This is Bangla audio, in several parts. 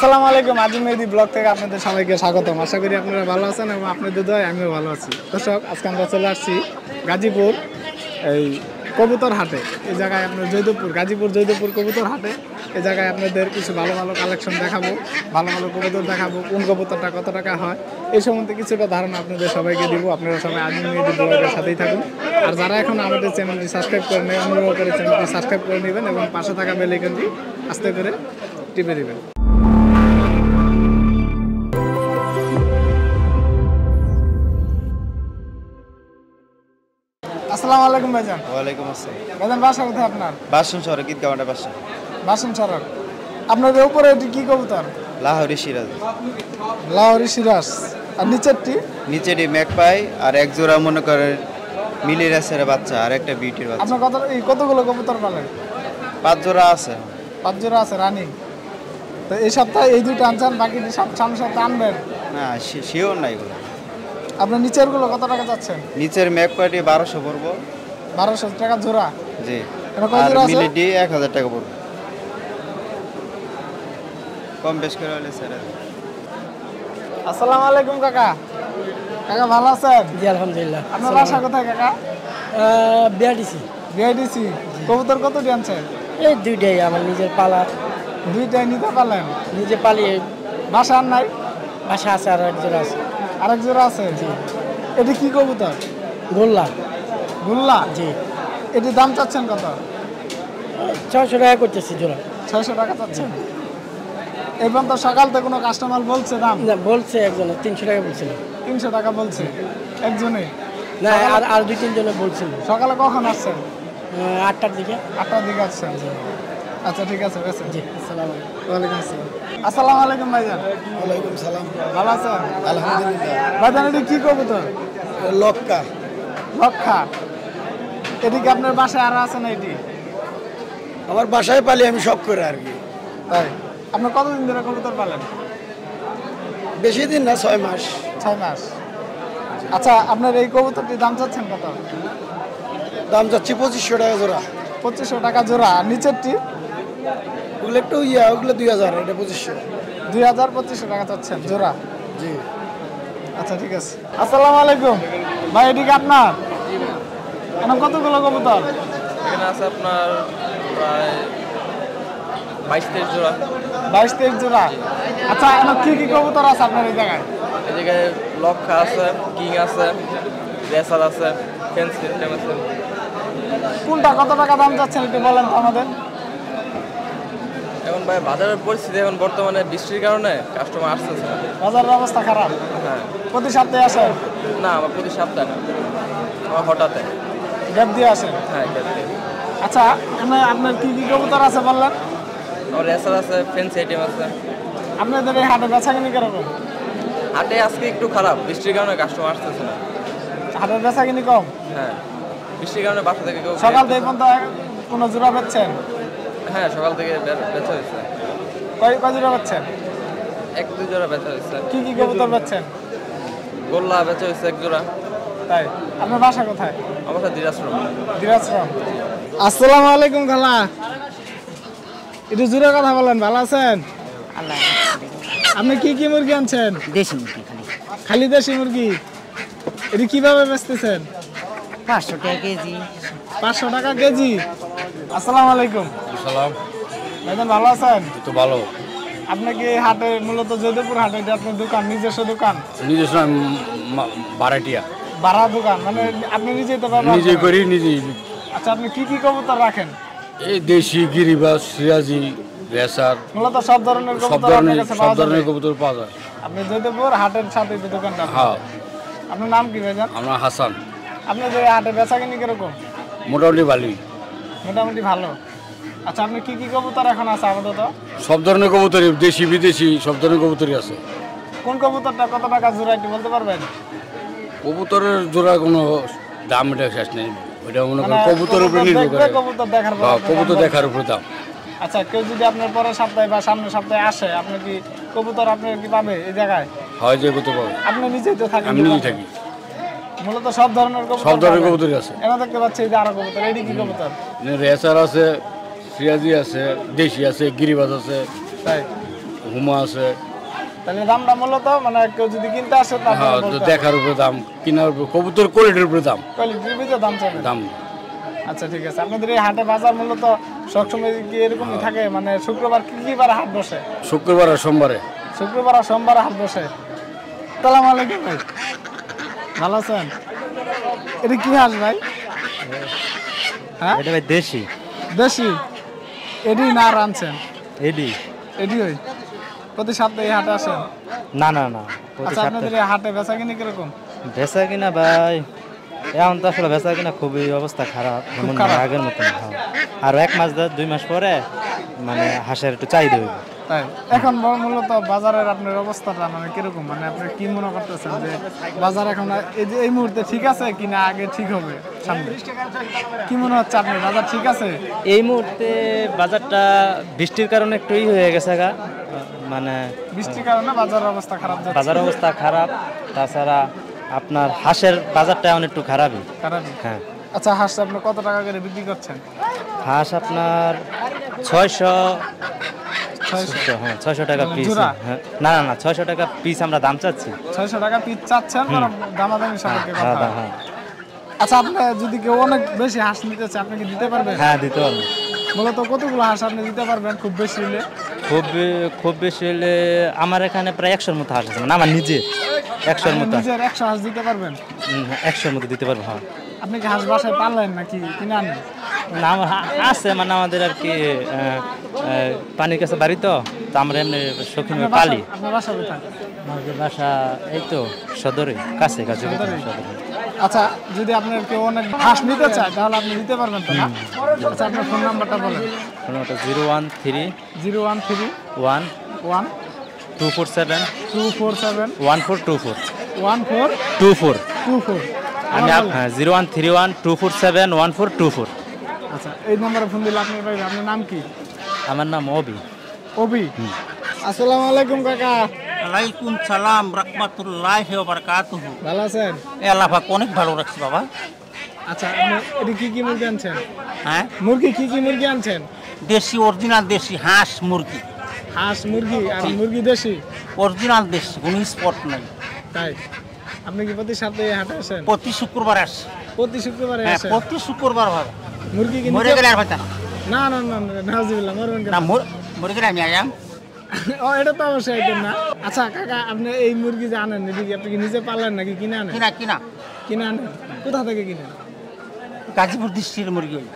আসসালামু আলাইকুম, আজিম মেহেদি ব্লগ থেকে আপনাদের সবাইকে স্বাগতম। আশা করি আপনারা ভালো আছেন এবং আপনাদের দোয়ায় আমিও ভালো আছি। দর্শক, আজকে আমরা চলে আসছি গাজীপুর এই কবুতর হাটে। এই জায়গায় আপনার গাজীপুর জৈদপুর কবুতর হাটে। এই জায়গায় আপনাদের কিছু ভালো ভালো কালেকশন দেখাবো, ভালো ভালো কবুতর দেখাবো, কোন কবুতরটা কত টাকা হয় এই সম্বন্ধে কিছুটা ধারণা আপনাদের সবাইকে দিব। আপনারা সবাই আজিম মেহেদি ব্লগের সাথেই থাকুন। আর যারা এখন আমাদের চ্যানেলটি সাবস্ক্রাইব করে নেন, অনুগ্রহ করে চ্যানেলটি সাবস্ক্রাইব করে নেবেন এবং পাশে থাকা বেল আইকনটি আস্তে করে টিপে দেবেন। আসসালামু আলাইকুম ভাইজান। ওয়ালাইকুম আসসালাম। ভাইজান, বাসা কোথায় আপনার? বাসন শহরে গীতগাওয়াটা বাসা। বাসন সড়ক। আপনাদের উপরে এটি কি কবুতর? লাহোরি সিরাজ। লাহোরি সিরাজ। আর নিচেরটি? নিচেটি ম্যাকপাই আর এক জোড়া মনে করেন মিলি রেসের বাচ্চা আর একটা বিউটির বাচ্চা। আপনার কতগুলো কবুতর পালেন? 5 জোড়া আছে। 5 জোড়া আছে রানিং। তো এই সপ্তাহে এই দুইটা আনছেন, বাকিটি সামনের সপ্তাহে আনবেন? না, শিওর না এগুলো। আপনার নিচের গুলো কত টাকা যাচ্ছেন? নিচের ম্যাকপাইটি 1200 পড়বো। 1200 টাকা জোড়া? জি। আর মিলিটি 1000 টাকা পড়বে। কম বেশ করে হলে স্যার। আসসালামু আলাইকুম কাকা। কাকা ভালো আছেন? জি আলহামদুলিল্লাহ। আপনার বাসা কোথায় কাকা? বিআরডিসি। বিআইডিসি। কবুতর কতটি আনছেন? এই দুইটাই আমার নিজের পালা। দুইটাই নিতে পারলেন? নিজে পালি। বাসা আর নাই? বাসা আছে আর এক জোড়া আছে। আরেক জোড়া আছে? জি। এটি কি কবুতর? গোল্লা। গুল্লা? জি। এটির দাম চাচ্ছেন কত? 600 টাকা করতেছি জোড়া। 600 টাকা চাচ্ছেন? এবং তো সকালতে কোনো কাস্টমার বলছে দাম? না, বলছে একজনে 300 টাকা বলছিল। 300 টাকা বলছে একজনে? না, আর 2-3 জনে বলছিল। সকালে কখন আসছেন? 8টার দিকে। 8টার দিকে আসছেন? আচ্ছা ঠিক আছে, বেশ। জি আসসালামু আলাইকুম। ওয়ালাইকুম আসসালাম। আসসালামু আলাইকুম ভাইজান। ওয়ালাইকুম সালাম। ভালো আছেন? আলহামদুলিল্লাহ। ভাইজান, এটি কি কবুতর? লক্কা। লক্ষা। এটি কি আপনার বাসায় আরো আছে না? এটি আমার বাসায় পালি আমি সব করে আর কি। তাই? আপনার কতদিন ধরে কবুতর পালেন? বেশি দিন না, 6 মাস। 6 মাস। আচ্ছা, আপনার এই কবুতরটির দাম চাচ্ছেন কত? দাম যাচ্ছে 2500 টাকা জোড়া। 2500 টাকা জোড়া। আর নিচেরটি? ওগুলো একটু ওগুলো 2000, এটা 2500। 2500 টাকা চাচ্ছেন জোড়া? জি। আচ্ছা ঠিক আছে। আসসালামু আলাইকুম ভাই, এদিকে আপনার এখন কতগুলো কবুতর? এখানে আছে আপনার প্রায় 22-23 জোড়া। 22-23 জোড়া। আচ্ছা, এখন কি কি কবুতর আছে আপনার এই জায়গায়? এই জায়গায় লক্ষা আছে, কিং আছে, রেসার আছে, ফেন্সি আছে। কোনটা কত টাকা দাম যাচ্ছেন একটু বলেন তো আমাদের। এখন ভাই বাজারের পরিস্থিতি এখন বর্তমানে বৃষ্টির কারণে কাস্টমার আসতেছে না। বাজারের অবস্থা খারাপ? হ্যাঁ। প্রতি সপ্তাহে আসেন? না, আমার প্রতি সপ্তাহে না, আমার হঠাৎ। গ্যাপ দিয়ে আসেন? হ্যাঁ, ক্ষেত্রে আচ্ছা, আপনার কি কি কবুতর আছে বললেন? আমার রেসার আছে, ফেন্সি আইটেম আছে। আপনাদের এই হাটে বেচাকিনি কিরকম? হাটে আজকে একটু খারাপ, বৃষ্টির কারণে কাস্টমার আসতেছে না। হাটের বেচাকিনি কম? হ্যাঁ, বৃষ্টির কারণে বাসা থেকে কেউ সকাল থেকে পর্যন্ত কোনো জোড়া বেচছেন? হ্যাঁ, সকাল থেকে বেচা হয়েছে। কয় জোড়া বেচছেন? 1-2 জোড়া বেচা হয়েছে। কি কি কবুতর বেচছেন? গোল্লা বেচা হয়েছে 1 জোড়া। তাই? আপনার বাসা কোথায়? আমার সাথে দিরাশ্রম। দিরাজপুর। আসসালামু আলাইকুম খালা। একটু জোরে কথা বলেন, ভালো আছেন? আপনি কি কি মুরগি আনছেন? দেশি মুরগি খালি। খালি দেশি মুরগি। এটি কিভাবে বেচতেছেন? 500 টাকা কেজি। 500 টাকা কেজি। আসসালামু আলাইকুম। সালাম। ভাইজান, ভালো আছেন? তো ভালো। আপনি কি হাটে মূলত জয়দেবপুর হাটে এটা আপনার দোকান, নিজস্ব দোকান? নিজস্ব বারাটিয়া। ভাড়া দোকান মানে আপনি নিজেই তো ব্যবহার নিজে করেন? করি নিজেই। আচ্ছা, আপনি কি কি কবুতর রাখেন? এই দেশি, গিরিবাস, সিরাজি, রেসার, মূলত সব ধরনের সব কবুতর আপনার কাছে পাওয়া ধরনের যাবে? কবুতর পাওয়া যায়। আপনি জয়দেবপুর হাটের সাথে যে দোকানটা আপনার। হ্যাঁ। আপনার নাম কি ভাইজান? আমরা হাসান। আপনার যে হাটে বেচাকিনি কিরকম? মোটামুটি ভালোই। মোটামুটি ভালো। আচ্ছা, আপনি কি কি কবুতর এখন আছে আপাতত? সব ধরনের কবুতরই, দেশি বিদেশি সব ধরনের কবুতরই আছে। কোন কবুতরটা কত টাকা জোড়া একটু বলতে পারবেন? কবুতরের জোড়া কোনো দাম এটা শেষ নেই। ওইটা মনে করেন কবুতরের উপরে নির্ভর করে। কবুতর দেখার পর হ্যাঁ, আপনার কবুতর দাম দেখার বলবেন। উপরে দাম। আচ্ছা, কেউ যদি আপনার পরের সপ্তাহে বা সামনের সপ্তাহে আসে, আপনি কি কবুতর আপনি কি পাবে এই জায়গায়? হয় যে কবুতর পাবে। আপনি নিজেই তো থাকেন? আমি নিজেই থাকি। মূলত সব ধরনের কবুতর? সব ধরনের পাবেন? কবুতরই আছে। এখানে দেখতে পাচ্ছি এই যে আরো কবুতর। এটি কি কবুতর? রেসার আছে, সিরাজি আছে, দেশি আছে, গিরিবাজ আছে। তাই? হুমা আছে। তাহলে দামটা মূলত মানে কেউ যদি কিনতে আসে হ্যাঁ, তো দেখার উপরে দাম, কেনার উপরে, কবুতর কোয়ালিটির উপরে দাম। কোয়ালিটির ভিতরে দাম চাবে। দাম আচ্ছা ঠিক আছে, আপনাদের এই হাটে বাজার মূলত সবসময় কি এরকমই থাকে, মানে শুক্রবার কি বার হাট বসে? শুক্রবার আর সোমবারে। শুক্রবার আর সোমবার হাট বসে। আসসালামু আলাইকুম ভাই, ভালো আছেন? এটা কি হাঁস ভাই? হ্যাঁ এটা ভাই দেশি। দেশি? এডি না আনছেন? এডি। এডি ওই প্রতি সপ্তাহে এই হাটে আসেন? না না না, প্রতি আচ্ছা আপনাদের সপ্তাহে এই হাটে বেচা কিনি কিরকম? বেচা কিনা ভাই এখন তো আসলে বেচা কিনা খুবই অবস্থা খারাপ, যেমন খারাপ? আগের মতো না। হ্যাঁ। আর 1 মাস 2 মাস পরে মানে হাঁসের একটু চাহিদা হইবে। তাই এখন মূলত বাজারের আপনার অবস্থাটা মানে কিরকম, মানে আপনি কি মনে করতেছেন যে বাজার এখন এই যে এই মুহূর্তে ঠিক আছে কিনা আগে ঠিক হবে সামনে? কি মনে হচ্ছে আপনার বাজার ঠিক আছে? এই মুহূর্তে বাজারটা বৃষ্টির কারণে একটু হয়ে গেছে গা, মানে বৃষ্টির কারণে বাজারের অবস্থা খারাপ যাচ্ছে। বাজার অবস্থা খারাপ। তাছাড়া আপনার হাঁসের বাজারটা এখন একটু খারাপই। খারাপই? হ্যাঁ। আচ্ছা হাঁস আপনি কত টাকা করে বিক্রি করছেন? হাঁস আপনার 600 600? হ্যাঁ 600 টাকা মানে পিস। জোড়া? হ্যাঁ, না না না, 600 টাকা পিস আমরা দাম চাচ্ছি। 600 টাকা পিস চাচ্ছেন, মানে দামাদামি সাপেক্ষে কথা। হ্যাঁ হ্যাঁ আচ্ছা আপনি যদি কেউ অনেক বেশি হাঁস নিতে চায় আপনি কি দিতে পারবেন? হ্যাঁ, দিতে পারবো। মূলত কতগুলো হাঁস আপনি দিতে পারবেন খুব বেশি হলে? খুব বেশি হলে আমার এখানে প্রায় 100-র মতো হাঁস আছে, মানে আমার নিজে 100-র আপনি মতো। নিজের 100 হাঁস দিতে পারবেন? 100-র মতো দিতে পারবো। হ্যাঁ। আপনি কি হাঁস বাসায় পাললেন নাকি কিনে আনেন? না আমার আছে, মানে আমাদের আর কি পানির কাছে বাড়ি, তো আমরা এমনি শৌখিন পালি। আপনার বাসা কোথায়? আমাদের বাসা এই তো সদরে, কাছে কাছে সদরে? সদরে। আচ্ছা যদি আপনার কেউ অনেক হাঁস নিতে চায় তাহলে আপনি দিতে পারবেন তো না? আচ্ছা আপনার ফোন নাম্বারটা বলেন। ওটা 013 013 1 1 247 247 1424 1424। 24। আমি 0131 247 1424। আচ্ছা এই নম্বরে ফোন দিলে আপনার পাইবে। আপনার নাম কি? আমার নাম অবি। অবি? আসসালামু আলাইকুম কাকা, ওয়ালাইকুম সালাম রাহমাতুল্লাহি ওয়া বারাকাতুহু। ভালো আছেন? আল্লাহ পাক অনেক ভালো রাখছে বাবা। আচ্ছা আপনি এটি কি মুরগি আনছেন? হ্যাঁ, মুরগি কি মুরগি আনছেন? দেশি অরিজিনাল দেশি হাঁস মুরগি, হাঁস মুরগি আর মুরগি দেশি? অরিজিনাল দেশি, কোনো স্পট নাই। তাই আপনি কি প্রতি সপ্তাহে হাটে আসেন? প্রতি শুক্রবার আসে। প্রতি শুক্রবারে হ্যাঁ, আসেন? প্রতি শুক্রবার ভাবে মুরগি কি মরে গেলে আর হয়তো না না না না নাউজুবিল্লাহ, মরবেন কেন? না, মরে গেলে আমি আয়াম। ও এটা তো অবশ্যই আইতেন না। আচ্ছা কাকা আপনি এই মুরগি যে আনেন এটি কি আপনি কি নিজে পালেন নাকি কিনে আনেন? কিনা কিনা কিনে আনেন? কোথা থেকে কিনেন? গাজীপুর ডিস্ট্রিক্টের মুরগি ওই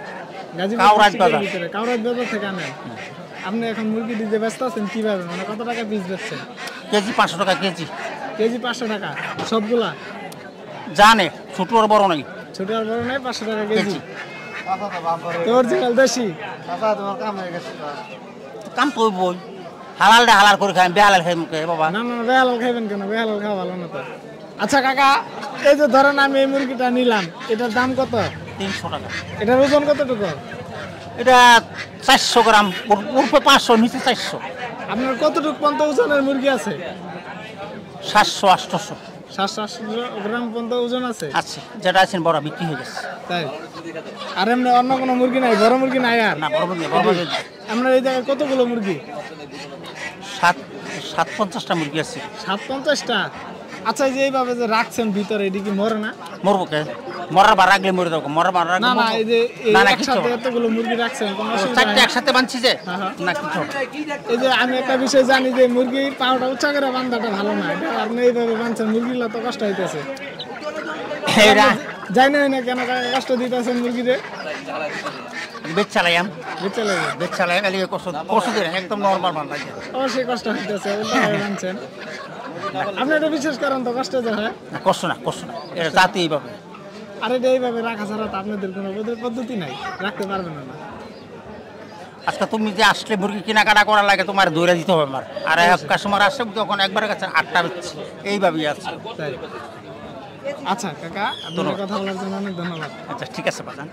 গাজীপুর কাউরাজ ডিস্ট্রিক্টের বাজার। ভিতরে কাউরাজ বাজার থেকে আনেন? আপনি এখন মুরগি দিতে ব্যস্ত আছেন কিভাবে, মানে কত টাকা পিস বেচছেন? কেজি 500 টাকা কেজি। কেজি 500 টাকা সবগুলা? জানে ছোট আর বড় নাই, ছোট আর বড় নাই, 500 টাকা কেজি। কেজি। তো অরিজিনাল দেশি? কাম তো বই হালালটা হালাল করে খাই, বেহালাল খাই মুখে বাবা। না না বেহালাল খাইবেন কেন? বেহালাল খাওয়া ভালো না তো। আচ্ছা কাকা এই যে ধরেন আমি এই মুরগিটা নিলাম, এটার দাম কত? 300 টাকা। এটার ওজন কতটুকু? এটা 400 গ্রাম, উপরে 500, নিচে 400। আপনার কতটুকু পর্যন্ত ওজনের মুরগি আছে? 700 800 700 গ্রাম পর্যন্ত ওজন আছে? আছে, যেটা আছেন বড় বিক্রি হয়ে গেছে। তাই আর এমনি অন্য কোনো মুরগি নাই? বড় মুরগি নাই আর? না বড় মুরগি, বড় মুরগি আপনার এই জায়গায় কতগুলো মুরগি? 750টা মুরগি আছে। 750টা? আচ্ছা এই যে এইভাবে যে রাখছেন ভিতরে এটি কি মরে না? মরবো কে? মরার বার রাখলে মরে যাবো, মরার বার রাখলে না না এই যে এই না না কিছু একসাথে হবে না। এতগুলো মুরগি রাখছেন কোনো অসুবিধা চারটে নাই? একসাথে বানছি যে হ্যাঁ, হ্যাঁ। না কিছু হবে না। এই যে আমি একটা বিষয় জানি যে মুরগির পাউটা উচ্চা করে বান্ধাটা ভালো না, এটা আপনি এইভাবে বানছেন মুরগিগুলো তো কষ্ট হইতেছে। এরা জানি না কেন কাকা কষ্ট দিতেছেন মুরগিরে? বেচ চালাইয়াম, বুঝতে লাগে বেচ চালাইয়াম, এলিগে কষ্ট দিন একদম নর্মাল বান লাগে। অবশ্যই কষ্ট হইতেছে, উল্টাভাবে বানছেন। আপনি এটা বিশেষ করেন তো কষ্ট যে হয়? না কষ্ট না, কষ্ট না, এটা জাতি এইভাবে। আর এটা এইভাবে রাখা ছাড়া তো আপনাদের কোনো পদ্ধতি নাই, রাখতে পারবেন না। আজকে তুমি যে আসলে মুরগি কেনাকাটা করার লাগে তোমার দৌড়ে দিতে হবে আমার। আর এক কাস্টমার আসছে তখন একবারের কাছে 8টা বেচছে, এইভাবেই আছে। তাই আচ্ছা কাকা আপনার কথা বলার জন্য অনেক ধন্যবাদ। আচ্ছা ঠিক আছে বাজান।